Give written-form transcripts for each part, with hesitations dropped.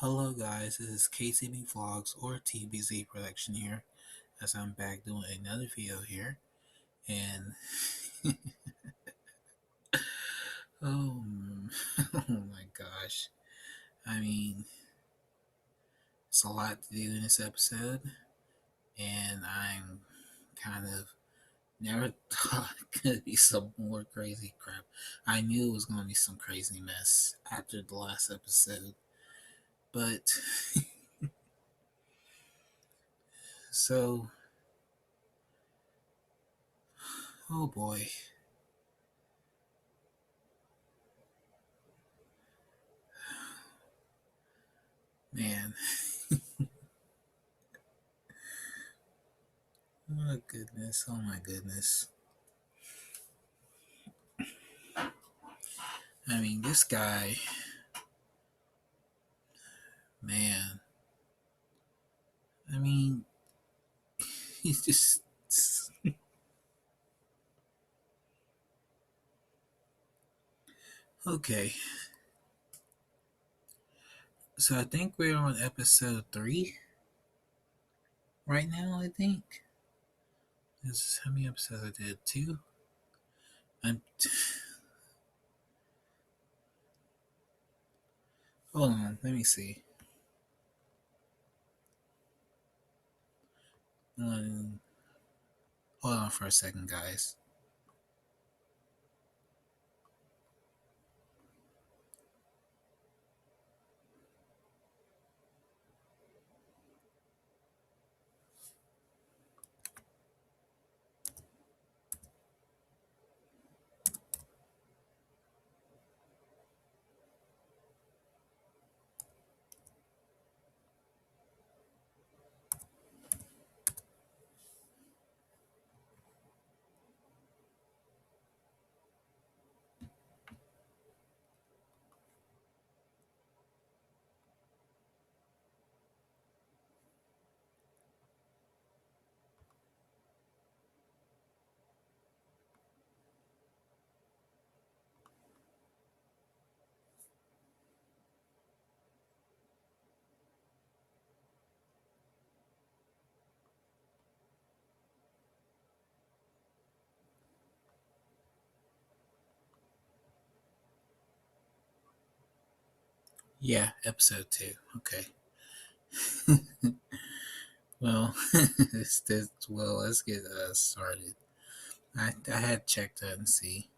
Hello guys, this is KCB Vlogs or TBZ Production here, as I'm back doing another video here, and oh, oh my gosh, I mean, it's a lot to do in this episode, and I'm kind of never thought it could be some more crazy crap. I knew it was going to be some crazy mess after the last episode, but, so, oh boy. Man, oh goodness, oh my goodness. I mean, this guy, man, I mean, he's just. Okay, so I think we're on episode 3 right now, I think. This is how many episodes I did? 2? I'm. Hold on, let me see. Um, Hold on for a second, guys. Yeah, episode 2. Okay. Well, let's get started. I had checked that and see.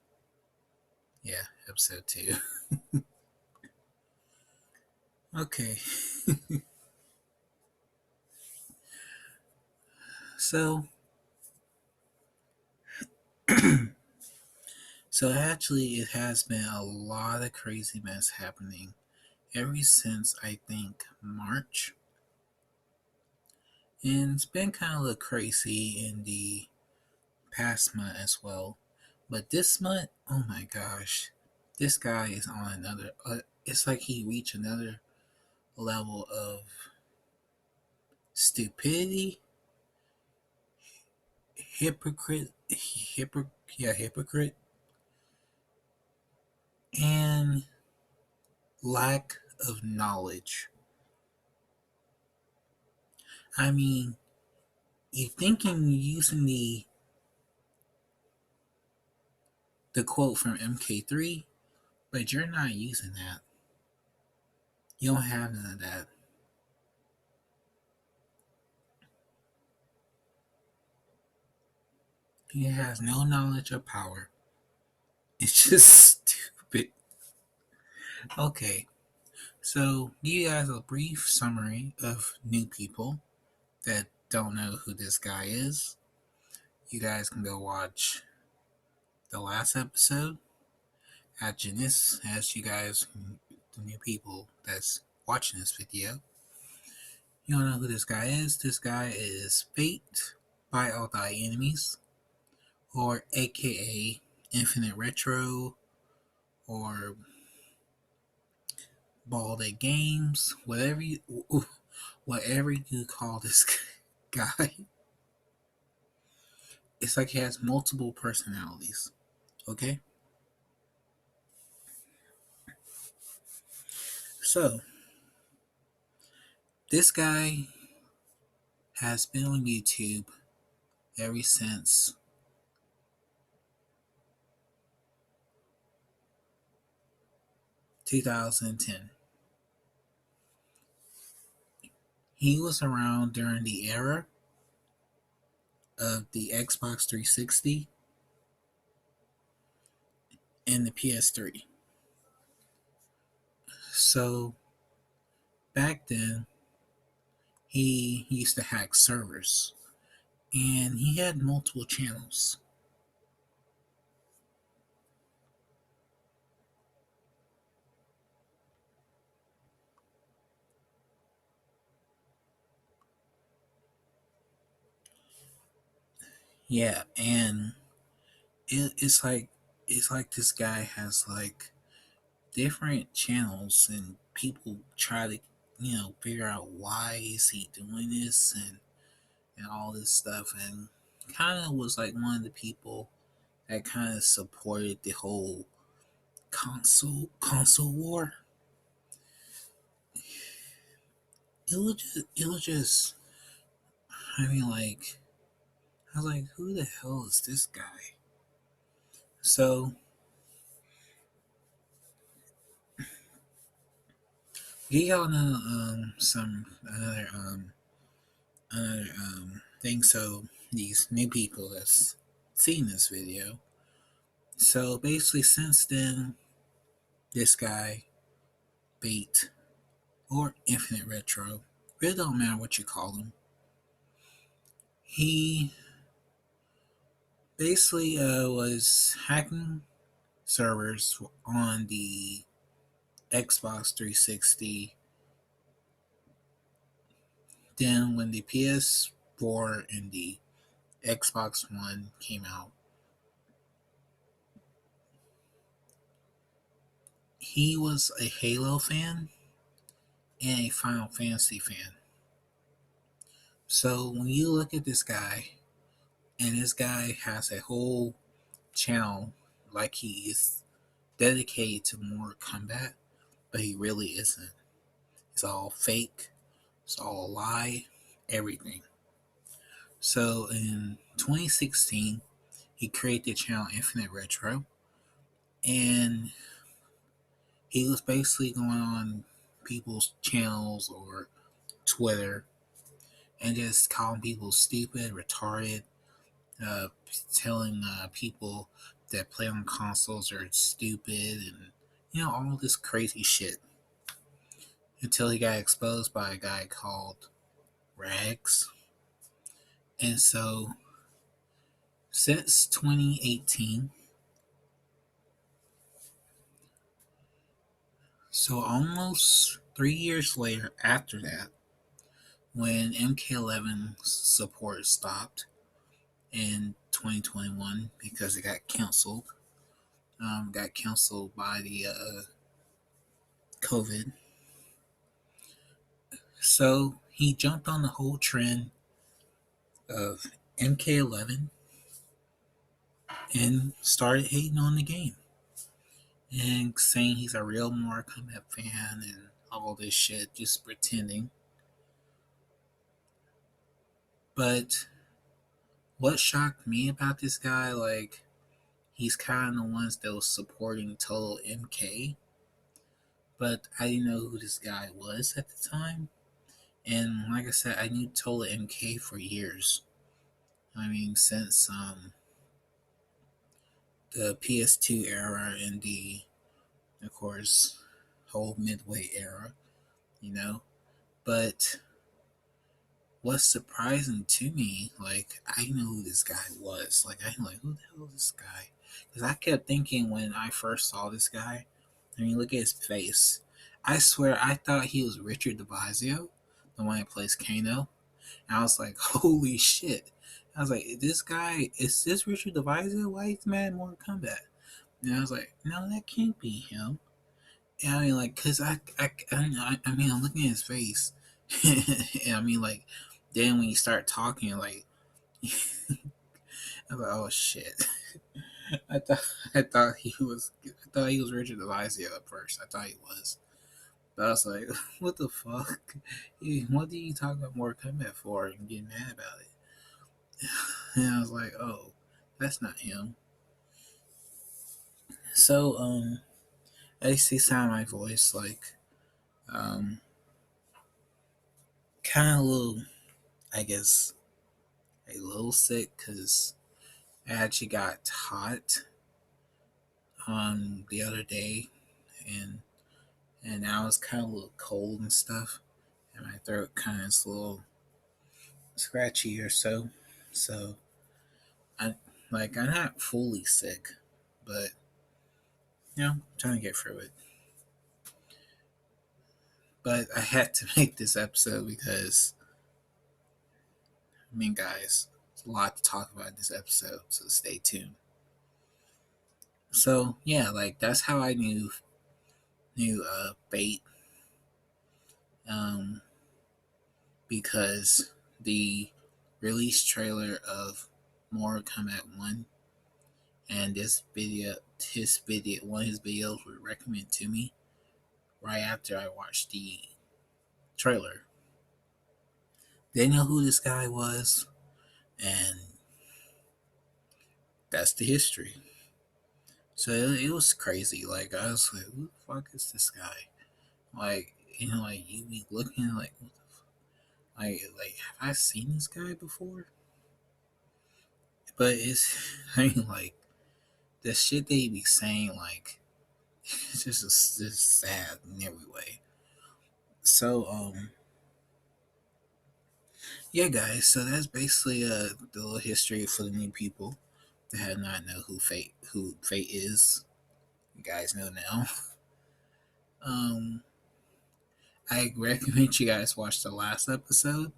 Yeah, episode 2. Okay. So, so actually, it has been a lot of crazy mess happening ever since I think March, and it's been kind of look crazy in the past month as well. But this month, oh my gosh, this guy is on another. It's like he reached another level of stupidity, hypocrite, and lack of knowledge. I mean, you thinking using the quote from MK3, but you're not using that. You don't have none of that. He has no knowledge or power. It's just stupid. Okay, so give you guys a brief summary of new people that don't know who this guy is. You guys can go watch the last episode at Janice, as you guys, the new people that's watching this video. You don't know who this guy is? This guy is Fate by All Thy Enemies, or AKA Infinite Retro, or Bald Games, whatever you call this guy. It's like he has multiple personalities. Okay? So, This guy has been on YouTube ever since 2010. He was around during the era of the Xbox 360 and the PS3. So back then, he used to hack servers and he had multiple channels. Yeah, and it's like this guy has like different channels, and people try to figure out why is he doing this and all this stuff, and kind of was like one of the people that kind of supported the whole console war. It was just I mean, like, I was like, who the hell is this guy? So he got some another thing. So these new people that's seen this video. So basically, since then, this guy Bait or Infinite Retro, really don't matter what you call him. He basically was hacking servers on the Xbox 360. Then when the PS4 and the Xbox One came out, he was a Halo fan and a Final Fantasy fan. So when you look at this guy, and this guy has a whole channel like he is dedicated to Mortal Kombat, but he really isn't. It's all fake, it's all a lie, everything. So in 2016, he created the channel Infinite Retro, and he was basically going on people's channels or Twitter and just calling people stupid, retarded, uh, telling people that play on consoles are stupid, and all this crazy shit. Until he got exposed by a guy called Rags. And so, since 2018, so almost 3 years later after that, when MK11 support stopped in 2021 because it got canceled by the COVID. So he jumped on the whole trend of MK11 and started hating on the game and saying he's a real Mortal Kombat fan and all this shit, just pretending. But what shocked me about this guy, like, he's kind of the ones that was supporting Total MK, but I didn't know who this guy was at the time. And like I said, I knew Total MK for years. I mean, since the PS2 era and the, of course, whole Midway era, you know. But what's surprising to me, like, I knew who this guy was. Like, I'm like, who the hell is this guy? Because I kept thinking when I first saw this guy, I mean, look at his face. I swear I thought he was Richard DeVizio, the one that plays Kano. And I was like, holy shit. I was like, this guy, is this Richard DeVizio? Why is mad Mortal Kombat? And I was like, no, that can't be him. And I mean, like, cause I mean, I'm looking at his face, and I mean, like, then when you start talking, like, I'm like, oh shit. I thought he was Richard DeVizio at first. I thought he was, But I was like, what the fuck? What do you talk about Mortal Kombat for and get mad about it? And I was like, oh, that's not him. So, at least you sound my voice like, um, kind of a little, I guess, a little sick because I actually got hot the other day, and now it's kind of a little cold and stuff, and my throat kind of is a little scratchy or so. So I I'm not fully sick, but I'm trying to get through it. But I had to make this episode because guys, there's a lot to talk about in this episode, so stay tuned. So yeah, that's how I knew Fate, um, because the release trailer of Mortal Kombat 1 and one of his videos was recommended to me right after I watched the trailer. They know who this guy was, and that's the history. So it was crazy. I was like, who the fuck is this guy? You be looking what the fuck? Have I seen this guy before? But it's, the shit they be saying, it's just sad in every way. So, yeah, guys. So that's basically the little history for the new people that have not know who Fate is. You guys know now. Um, I recommend you guys watch the last episode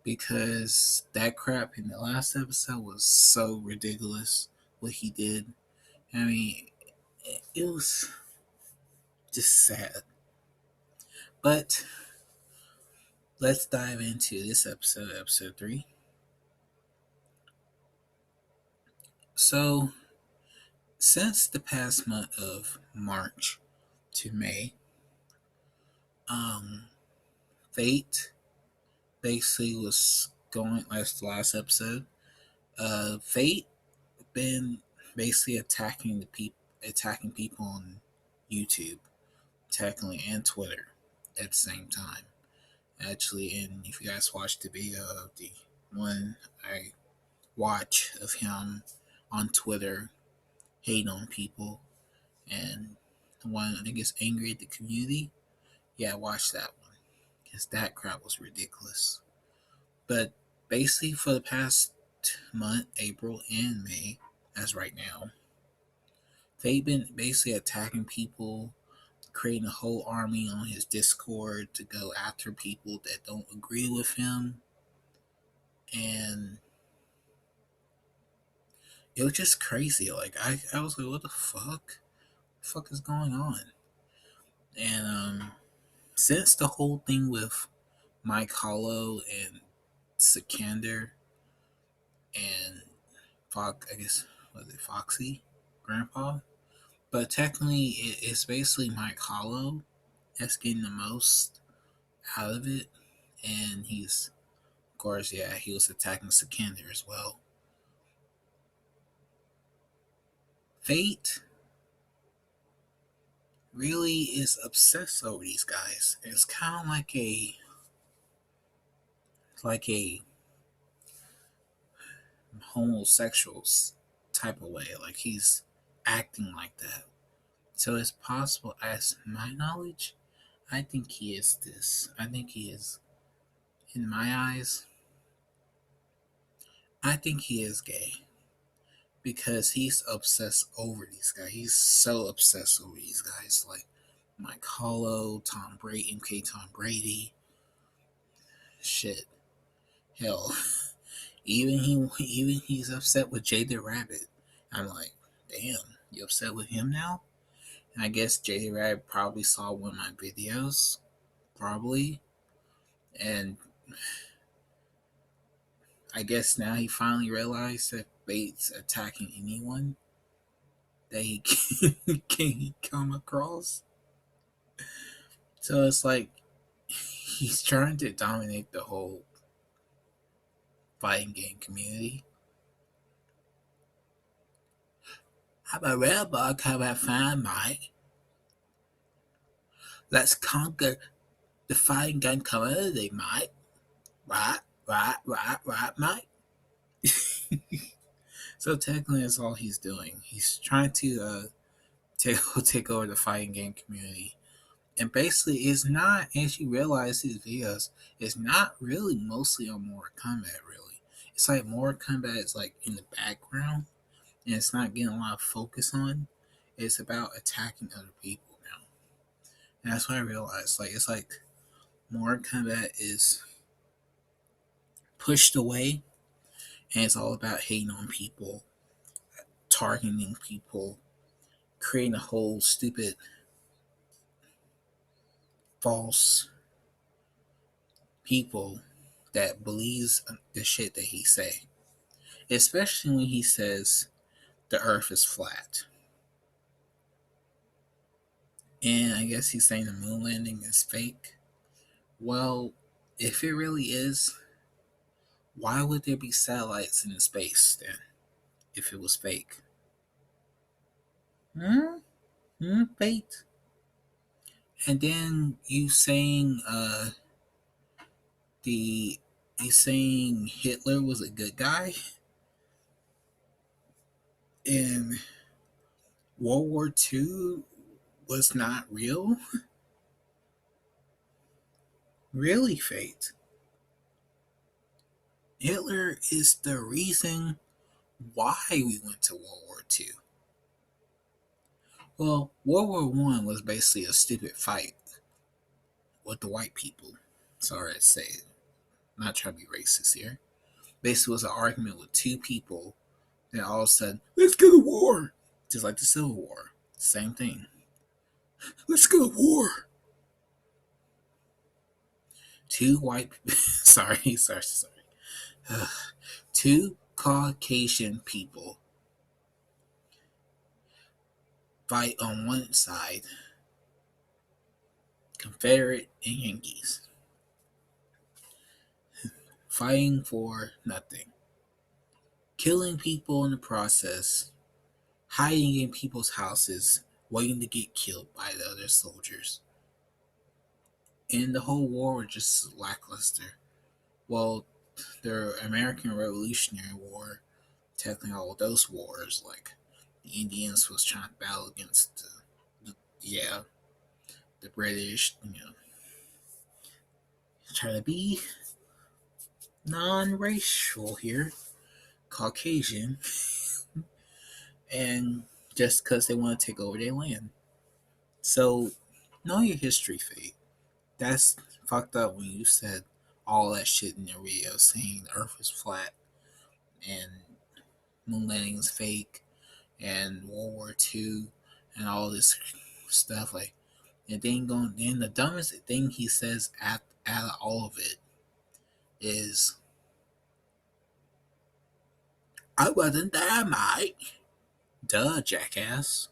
because that crap in the last episode was so ridiculous. What he did. I mean, it was just sad. But let's dive into this episode 3. So, since the past month of March to May, um, Fate basically was going last episode. Fate been basically attacking people on YouTube, technically, and Twitter at the same time. Actually, and if you guys watched the video of the one I watch of him on Twitter hating on people, and the one I think is angry at the community. Yeah, I watched that one because that crap was ridiculous. But basically, for the past month, April and May, as right now, they've been basically attacking people, creating a whole army on his Discord to go after people that don't agree with him, and it was just crazy. I was like, what the fuck? The fuck is going on? And since the whole thing with Mike Hollow and Sikander and I guess was it Foxy, Grandpa? But technically, it's basically Mike Hollow that's getting the most out of it, and he's, of course, yeah, he was attacking Sikander as well. Fate really is obsessed over these guys. It's kind of like a homosexuals type of way. Like he's acting like that. So it's possible, as my knowledge, I think he is this. I think he is, in my eyes, I think he is gay because he's obsessed over these guys. He's so obsessed over these guys, like Mike Hollow, Tom Brady, MK Tom Brady. Shit, hell, even he's upset with Jada Rabbit. I'm like, damn, you upset with him now? And I guess Jada Rabbit probably saw one of my videos, probably, and I guess now he finally realized that Bates attacking anyone that he can come across. So it's like he's trying to dominate the whole fighting game community. I'm a robot, have I found my. Let's conquer the fighting game community, mate. Right, right, mate. So technically, that's all he's doing. He's trying to take over the fighting game community, and basically, it's not. As you realize his videos, it's not really mostly on Mortal Kombat. Really, it's like Mortal Kombat is like in the background, and it's not getting a lot of focus on. It's about attacking other people now, and that's what I realized. Like it's like Mortal Kombat is pushed away, and it's all about hating on people, targeting people, creating a whole stupid, false people that believes the shit that he say. Especially when he says the Earth is flat, and I guess he's saying the moon landing is fake. Well, if it really is, why would there be satellites in space then? If it was fake, hmm, fake. And then the you saying Hitler was a good guy and World War II was not real? Really, fate. Hitler is the reason why we went to World War II. Well, World War One was basically a stupid fight with the white people. Sorry to say it. I'm not trying to be racist here. Basically, it was an argument with two people. Then all of a sudden, let's go to war. Just like the Civil War. Same thing. Let's go to war. Two white sorry. Two Caucasian people fight on one side, Confederate and Yankees, fighting for nothing, killing people in the process, hiding in people's houses, waiting to get killed by the other soldiers. And the whole war was just lackluster. Well, the American Revolutionary War, technically all those wars, like the Indians was trying to battle against the British, trying to be non-racial here, Caucasian, and just because they want to take over their land. So, know your history, Fate. That's fucked up when you said all that shit in your video, saying the Earth is flat and moon landing is fake and World War II and all this stuff. Like, and then the dumbest thing he says out of all of it is, "I wasn't there, mate." Duh, jackass.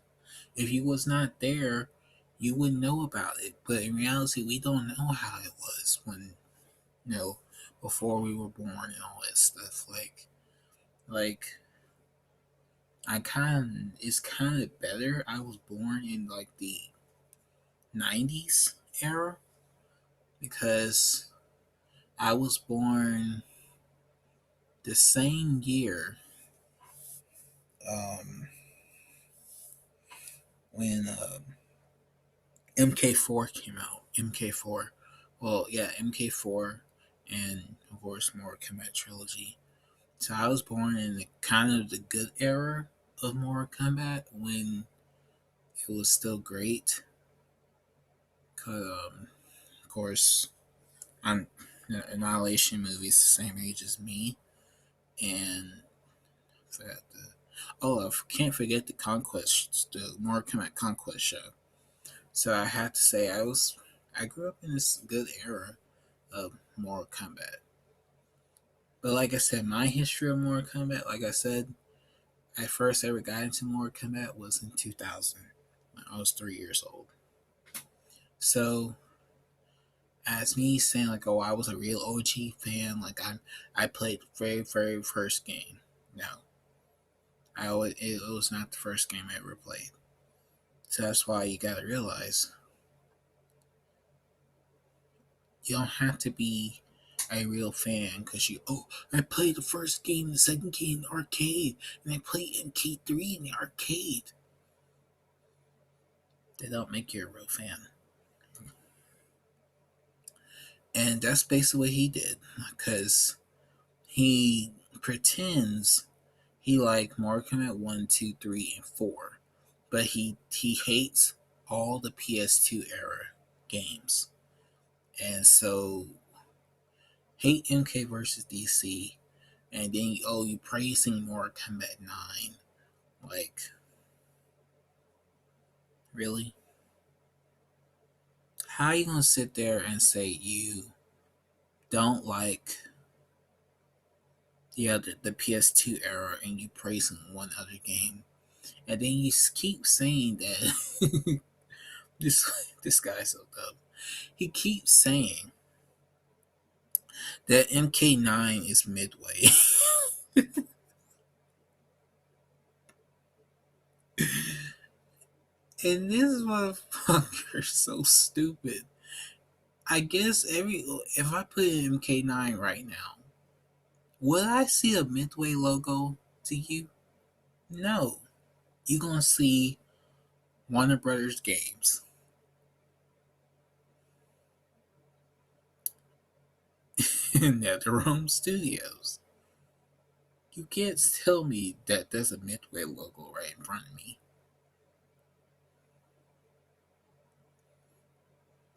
If you was not there, you wouldn't know about it. But in reality, we don't know how it was when, you know, before we were born and all that stuff. Like it's kind of better. I was born in like the '90s era because I was born the same year um, when MK4 came out. MK4, well, yeah, MK4, and of course Mortal Kombat trilogy. So I was born in the kind of the good era of Mortal Kombat when it was still great. 'Cause, of course, I'm Annihilation movie's the same age as me, and that I can't forget the Mortal Kombat Conquest show. So I have to say I grew up in this good era of Mortal Kombat. But like I said, my history of Mortal Kombat, like I said, I first ever got into Mortal Kombat was in 2000 when I was 3 years old. So as me saying like, "Oh, I was a real OG fan." Like I played the very first game. No, it was not the first game I ever played. So that's why you gotta realize you don't have to be a real fan because I played the first game, the second game in the arcade, and I played MK3 in the arcade. They don't make you a real fan. And that's basically what he did. Because he pretends he liked Mortal Kombat 1, 2, 3, and 4. But he hates all the PS2 era games. And so hate MK versus DC, and then you praising Mortal Kombat 9. Like, really? How are you gonna sit there and say you don't like the PS2 era and you praising one other game, and then you keep saying that this this guy's so dumb. He keeps saying that MK9 is Midway. And this motherfucker is so stupid. I guess if I put in MK9 right now, would I see a Midway logo to you? No. You're gonna see Warner Brothers games. NetherRealm Studios. You can't tell me that there's a Midway logo right in front of me.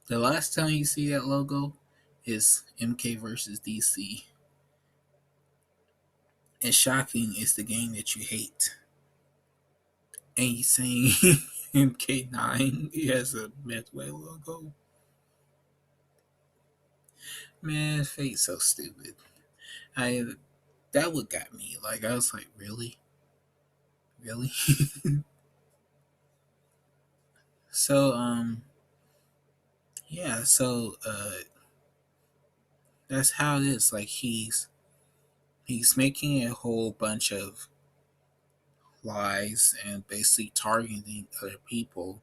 The last time you see that logo is MK versus DC. And Shocking is the game that you hate. And you saying MK9 has a Midway logo? Man, Fate's so stupid. I That what got me. Like I was like, really? Really? So yeah, so that's how it is. Like he's making a whole bunch of lies and basically targeting other people.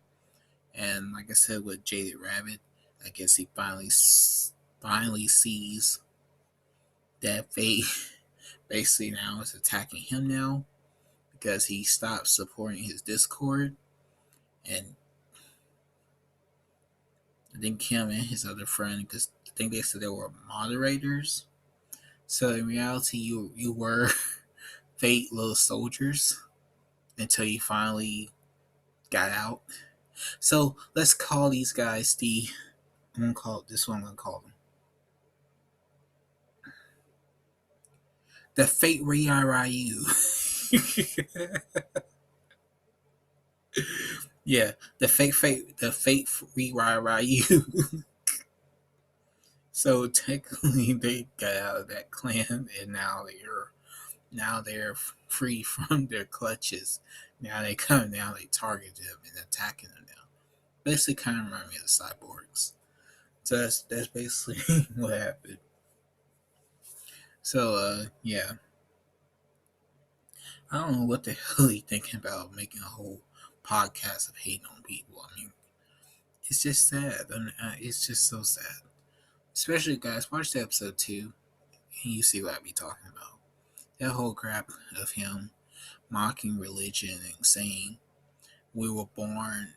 And like I said with Jaded Rabbit, I guess he finally sees that Fate basically now is attacking him now because he stopped supporting his Discord, and I think him and his other friend, because I think they said they were moderators. So in reality, you were Fate little soldiers until you finally got out. So let's call these guys I'm gonna call this one. I'm gonna call them the Fate Ryu. Yeah, the Fate Ryu. So technically, they got out of that clan, and now they're free from their clutches. Now they come. Now they target them and attacking them now. Basically, kind of remind me of the cyborgs. So that's basically what happened. So yeah, I don't know what the hell he thinking about making a whole podcast of hating on people. I mean, it's just sad. It's just so sad. Especially guys, watch the episode 2 and you see what I be talking about. That whole crap of him mocking religion and saying we were born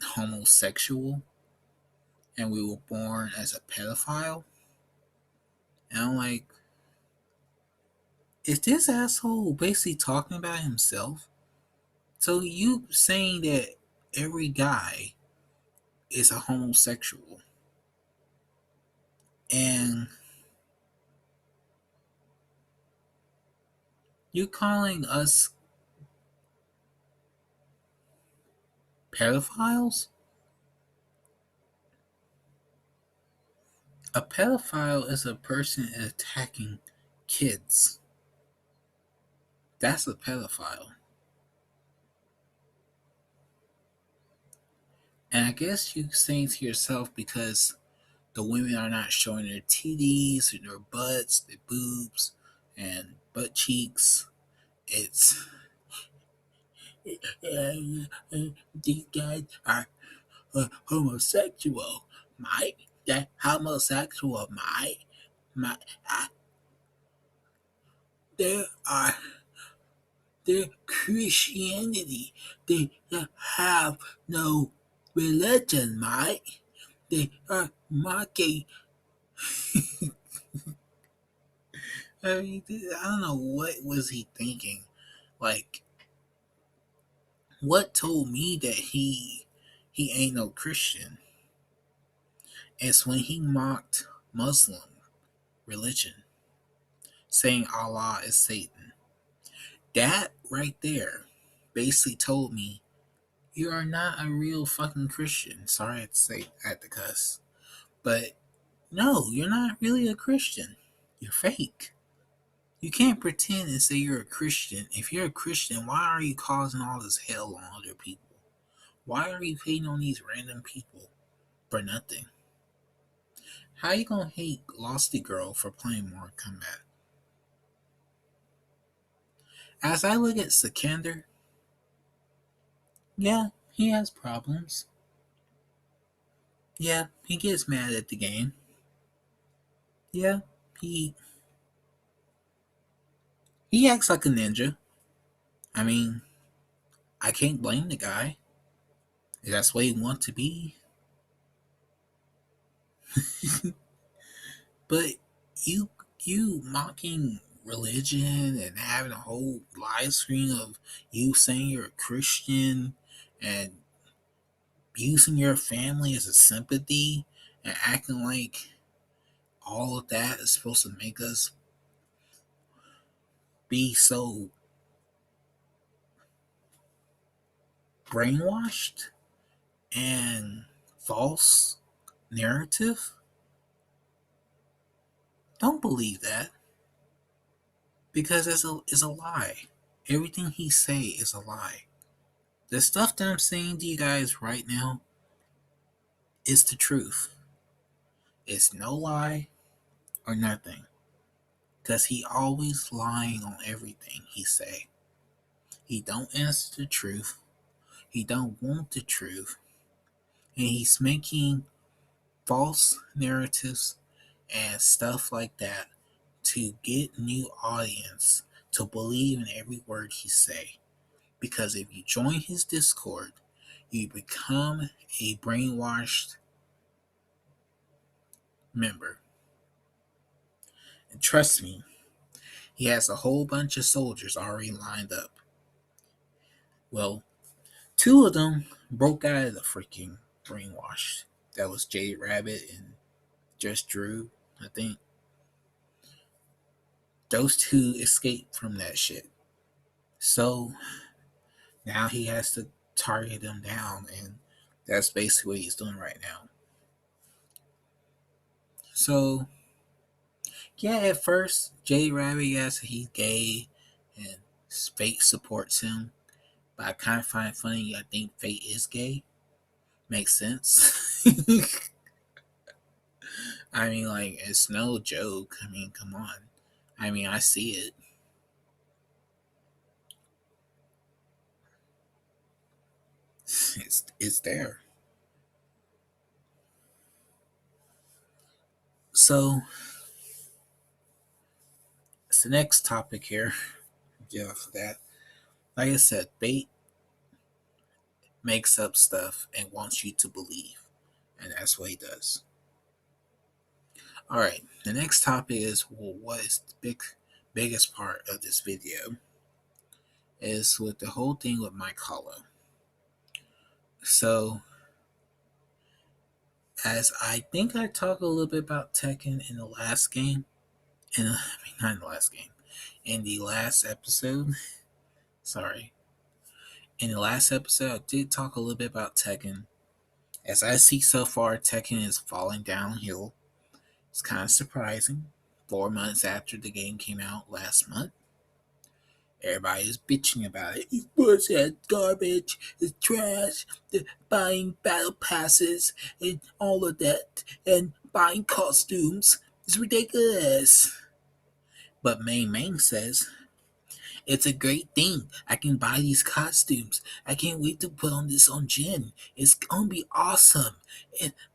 homosexual and we were born as a pedophile. And I'm like, is this asshole basically talking about himself? So you saying that every guy is a homosexual and you calling us pedophiles? A pedophile is a person attacking kids. That's a pedophile. And I guess you saying to yourself because the women are not showing their titties and their butts, their boobs, and butt cheeks. It's these guys are homosexual, mate. They're homosexual, mate. My, uh, they are their Christianity. They have no religion, mate. They are mocking. I mean, I don't know what was he thinking. Like, what told me that he ain't no Christian? It's when he mocked Muslim religion, saying Allah is Satan. That right there basically told me you are not a real fucking Christian. Sorry I had to say I had to cuss. But no, you're not really a Christian. You're fake. You can't pretend and say you're a Christian. If you're a Christian, why are you causing all this hell on other people? Why are you hating on these random people for nothing? How you gonna hate Losty Girl for playing Mortal Kombat? As I look at Sikander, yeah, he has problems. Yeah, he gets mad at the game. Yeah, he he acts like a ninja. I mean, I can't blame the guy. If that's what he wants to be. But you you mocking religion and having a whole live stream of you saying you're a Christian and using your family as a sympathy and acting like all of that is supposed to make us be so brainwashed and false narrative. Don't believe that because it's a lie. Everything he say is a lie. The stuff that I'm saying to you guys right now is the truth. It's no lie or nothing. Cause he always lying on everything he say. He don't answer the truth. He don't want the truth. And he's making false narratives and stuff like that to get new audience to believe in every word he say. Because if you join his Discord, you become a brainwashed member. And trust me, he has a whole bunch of soldiers already lined up. Well, two of them broke out of the freaking brainwash. That was Jade Rabbit and Just Drew, I think. Those two escaped from that shit. So now he has to target them down, and that's basically what he's doing right now. So yeah, at first Jade Rabbit, yes, he's gay and Fate supports him. But I kind of find it funny. I think Fate is gay. Makes sense. I mean, like, it's no joke. I mean, come on. I mean, I see it. It's there. So, it's the next topic here. Yeah, for that. Like I said, Fate makes up stuff and wants you to believe. And that's what he does. Alright, the next topic is, well, what is the biggest part of this video? Is with the whole thing with Mike Hollow. So, as I think I talked a little bit about Tekken in the last game, not in the last game, in the last episode. Sorry. In the last episode, I did talk a little bit about Tekken. As I see so far, Tekken is falling downhill. It's kind of surprising. 4 months after the game came out last month, everybody is bitching about it. It's bullshit, garbage, it's trash, the buying battle passes, and all of that. And buying costumes. It's ridiculous. But Main says, it's a great thing. I can buy these costumes. I can't wait to put on this on Jin. It's gonna be awesome.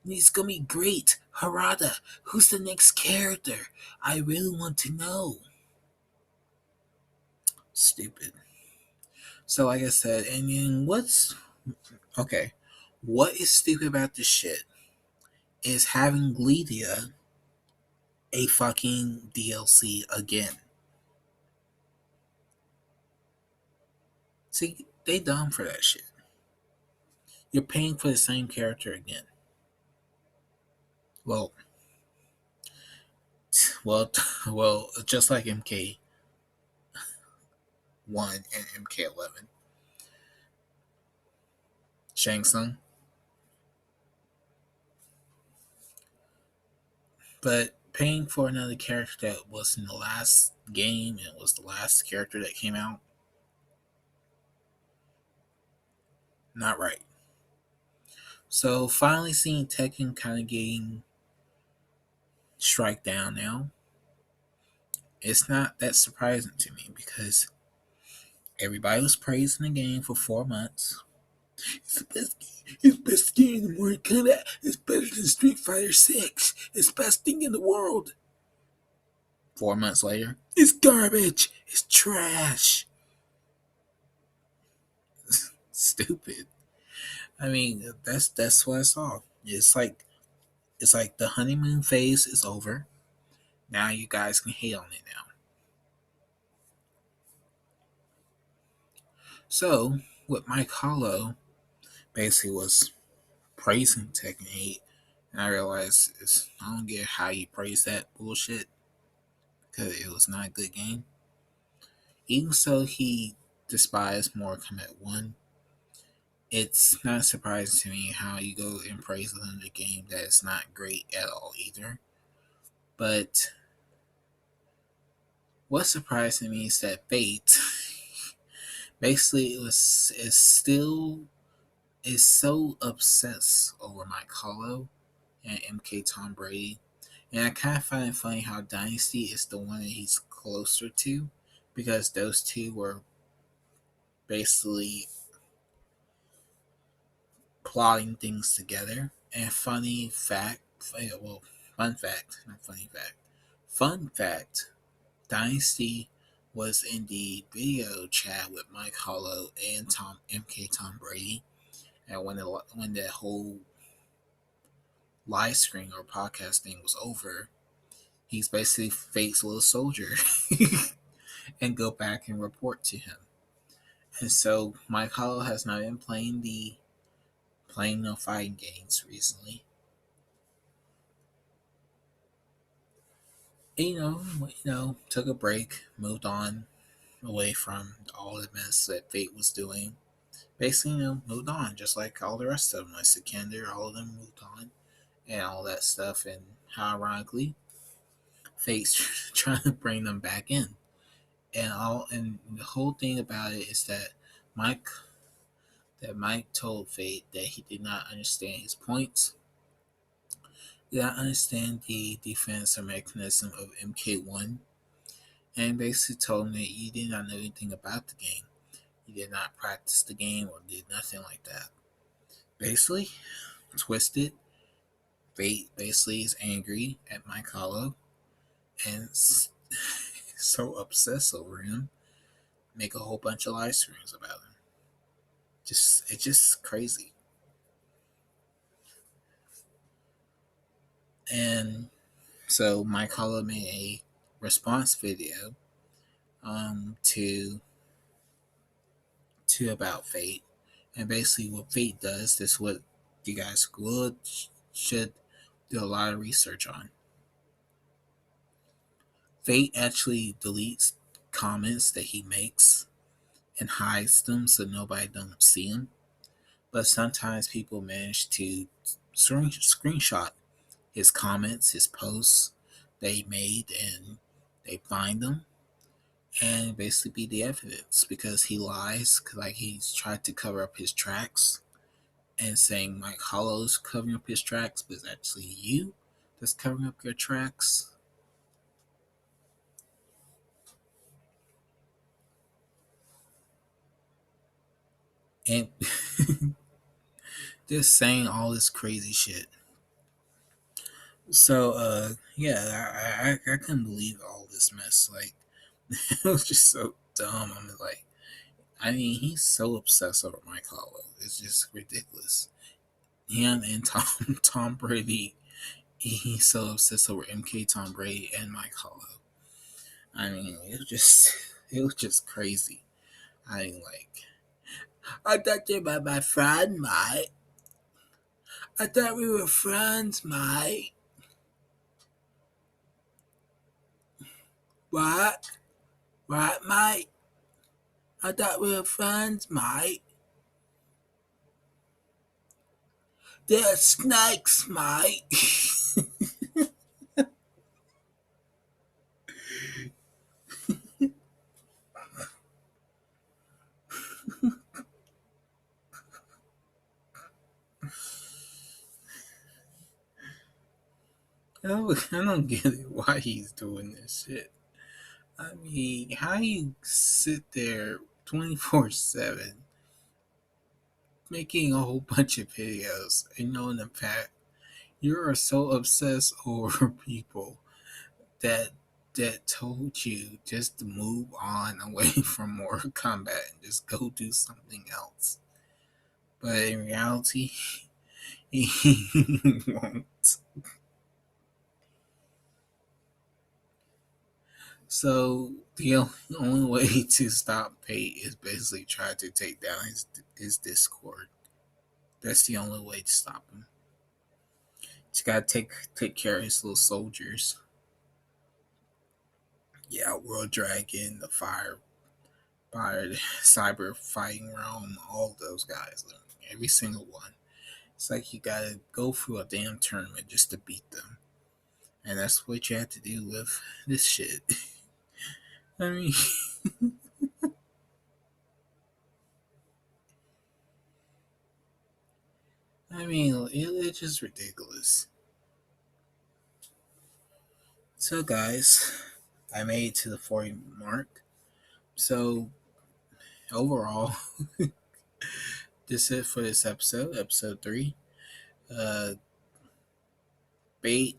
It's gonna be great. Harada, who's the next character? I really want to know. Stupid. So like I said, and then what's okay? What is stupid about this shit is having Gledia a fucking DLC again. See, they dumb for that shit. You're paying for the same character again. Well, well, well, just like MK1 and MK11. Shang Tsung. But paying for another character that was in the last game and was the last character that came out, not right. So finally seeing Tekken kind of getting strike down now, it's not that surprising to me because everybody was praising the game for 4 months. It's the best game. It's the best game in Mortal Kombat. It's better than Street Fighter 6. It's the best thing in the world. 4 months later, it's garbage. It's trash. Stupid. I mean, that's what I saw. It's like the honeymoon phase is over. Now you guys can hate on it now. So what Mike Hollow basically was praising Tekken 8, and I realized I don't get how you praise that bullshit because it was not a good game. Even so, he despised Mortal Kombat 1. It's not surprising to me how you go and praise another game that is not great at all either. But what surprised me is that Fate basically is so obsessed over Mike Hollow and MK Tom Brady. And I kind of find it funny how Dynasty is the one that he's closer to because those two were basically plotting things together. And fun fact, not funny fact. Fun fact, Dynasty was in the video chat with Mike Hollow and MK Tom Brady. And when that whole live stream or podcast thing was over, he's basically Fate's little soldier and go back and report to him. And so Mike Hollow has not been playing no fighting games recently. And, took a break, moved on away from all the mess that Fate was doing. Basically, moved on, just like all the rest of them, like Sikander, all of them moved on, and all that stuff. And how ironically, Fate's trying to bring them back in. And the whole thing about it is Mike Mike told Fate that he did not understand his points, did not understand the defense or mechanism of MK1, and basically told him that you did not know anything about the game. You did not practice the game or did nothing like that. Basically, Twisted Fate basically is angry at Mike Hollow and so obsessed over him, make a whole bunch of live streams about him. It's just crazy. And so Mike Hollow made a response video to about Fate, and basically what Fate does is what you guys should do a lot of research on. Fate actually deletes comments that he makes and hides them so nobody don't see them. But sometimes people manage to screenshot his comments, his posts that he made, and they find them and basically be the evidence because he lies, like he's tried to cover up his tracks and saying Mike Hollow's covering up his tracks, but it's actually you that's covering up your tracks. And just saying all this crazy shit. So, yeah, I couldn't believe all this mess. Like, it was just so dumb. I'm like, I mean, he's so obsessed over Mike Hollow. It's just ridiculous. Him and Tom Brady, he's so obsessed over MK, Tom Brady, and Mike Hollow. I mean, it was just crazy. I mean, like, I thought you were my friend, mate. I thought we were friends, mate. What? What, mate? I thought we were friends, mate. They're snakes, mate. I don't get it why he's doing this shit. I mean, how you sit there 24/7 making a whole bunch of videos and knowing the fact you are so obsessed over people that told you just to move on away from Mortal Kombat and just go do something else. But in reality, he won't. So the only way to stop Pate is basically try to take down his Discord. That's the only way to stop him. Just gotta take care of his little soldiers. Yeah, World Dragon, the Fire, Cyber Fighting Realm, all those guys, every single one. It's like you gotta go through a damn tournament just to beat them, and that's what you have to do with this shit. I mean, it's just ridiculous. So, guys, I made it to the 40 mark. So, overall, this is it for this episode 3. Uh, Bait,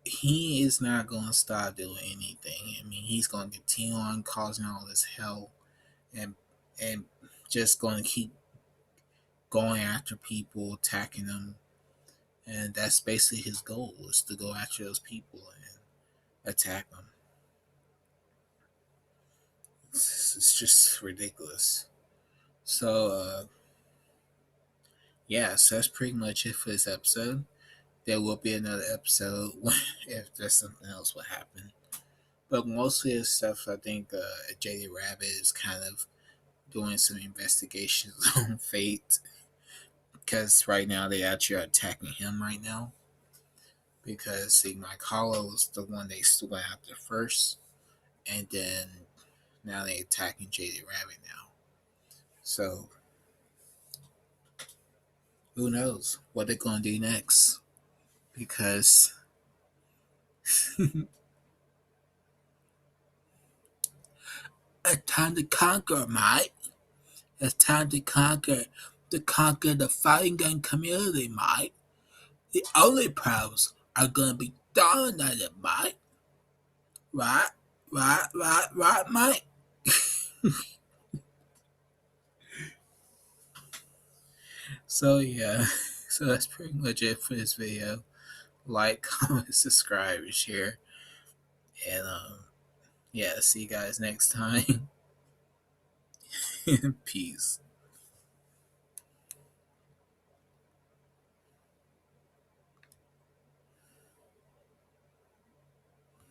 he is not going to stop doing anything. I mean, he's going to continue on causing all this hell and and just going to keep going after people, attacking them. And that's basically his goal, is to go after those people and attack them. It's just ridiculous. So, yeah, so that's pretty much it for this episode. There will be another episode if there's something else will happen. But mostly the stuff, I think JD Rabbit is kind of doing some investigations on Fate, because right now they actually are attacking him right now, because see, Mike Hollow was the one they went after first, and then now they attacking JD Rabbit now. So who knows what they're gonna do next? Because it's time to conquer, mate. It's time to conquer the fighting game community, mate. The only pros are gonna be dominated, mate. Right, right, mate. So yeah, so that's pretty much it for this video. Like, comment, subscribe, and share. And yeah, see you guys next time. Peace.